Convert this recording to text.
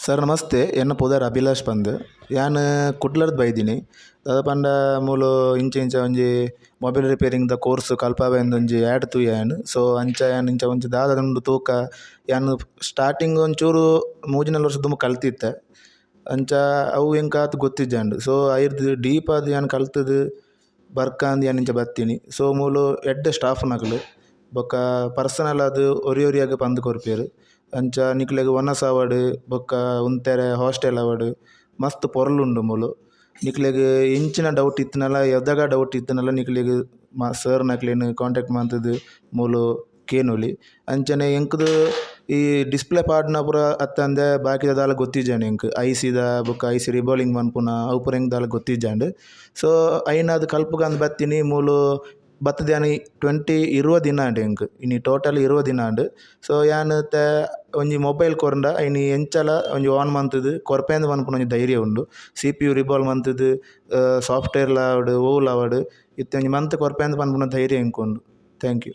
Sir ನಮಸ್ತೆ ಎನ್ನ ಪುದರ್ ಅಭಿಲಾಷ್ ಪಂದ್ ಯಾನ್ ಕುಡ್ಲರ್ದು ಬೈದಿನಿ ದಾದ ಪಂಡ ಮೂಲು ಇಂಚ ಇಂಚ ಒಂಜಿ ಮೊಬೈಲ್ ರಿಪೇರಿಂಗ್ ದ ಕೋರ್ಸ್ ಕಲ್ಪಾವೆಂದು ಒಂಜಿ ಆ್ಯಡ್ ತೂಯಾನ್. ಸೊ ಅಂಚ ಯಾನ್ ಇಂಚ ಒಂಜಿ ದಾದ ಉಂಡು ತೂಕ ಯಾನ್ ಸ್ಟಾರ್ಟಿಂಗ್ ಒಂಚೂರು ಮೂಜಿನಲ್ ವರ್ಷ ದುಂಬು ಕಲ್ತಿತ್ತೆ ಅಂಚ ಅವು ಎಂಕ ಆತು ಗೊತ್ತಿಜ್ಜಾಂಡು. ಸೊ ಐರ್ದು ಡೀಪ್ ಆದ್ ಯಾನ್ ಕಲ್ತದು ಬರ್ಕಾಂದ್ ಯಾನ್ ಇಂಚ ಬತ್ತೀನಿ. ಸೊ ಮೂಲು ಎಡ್ಡೆ ಸ್ಟಾಫ್ ನಕುಲು ಬೊಕ್ಕ ಪರ್ಸನಲ್ ಅದು ಒರಿಯೊರಿಯಾಗ ಪಂದ್ ಕೊರ್ಪೆರ್ ಅಂಚ ನಿಕ್ಲೆಗ್ ಒನಸ್ ಆವಡ್ ಬೊಕ್ಕ ಉಂತೆರೆ ಹಾಸ್ಟೆಲ್ ಆವಡ್ ಮಸ್ತ್ ಪೊರ್ಲುಂಡು ಮೂಲು. ನಿಕ್ಲೆಗ್ ಇಂಚಿನ ಡೌಟ್ ಇತ್ತನಲ ಎದಾಗ ಡೌಟ್ ಇತ್ತನಲ ನಿಕ್ಲೆಗ್ ಸರ್ ನಕ್ಲೆನ್ ಕಾಂಟ್ಯಾಕ್ಟ್ ಮಂತುದು ಮೂಲು ಕೇನುಲಿ. ಅಂಚನೆ ಎಂಕ್ದು ಈ ಡಿಸ್ಪ್ಲೇ ಪಾಡ್ನ ಪೂರ ಅತ್ತಂದೆ ಬಾಕಿದ ದಾಲ ಗೊತ್ತಿಜ್ಜಾಂಡು ಎಂಕ್ ಐಸಿದ ಬೊಕ್ಕ ಐಸಿ ರಿಬಾಲಿಂಗ್ ಮನ್ಪುನ ಅವು ಪೂರ ಎಂಕ್ ದಾಲ ಗೊತ್ತಿಜ್ಜಾಂಡು. ಸೊ ಐನ ಅದು ಕಲ್ಪುಗಂದ್ ಬತ್ತಿನಿ ಮೂಲು ಬತ್ತದ ಯಾನ್ 20 ದಿನ ಆಂಡ್ ಎಂಕ್ ಇನಿ ಟೋಟಲ್ 20 ದಿನ ಆಂಡ್. ಸೊ ಯಾನ್ ಒಂಜಿ ಮೊಬೈಲ್ ಕೊರಂಡ ಐನಿ ಎಂಚಲ ಒಂಜಿ ಆನ್ ಮಂತುದು ಕೊರ್ಪೆಂದ್ ಮನ್ಪುನ ಒಂಜಿ ಧೈರ್ಯ ಉಂಡು. CPU ರಿಬಾಲ್ ಮಂತುದು ಸಾಫ್ಟ್ವೇರ್ ಲ ಆವಡ್ ಓಲ್ ಆವಡ್ ಇತ್ತೆ ಒಂಜಿ ಮಂತ್ ಕೊರ್ಪೆಂದ್ ಪನ್ಪುನ ಧೈರ್ಯ ಎಂಕ್ ಉಂಡು. Thank you.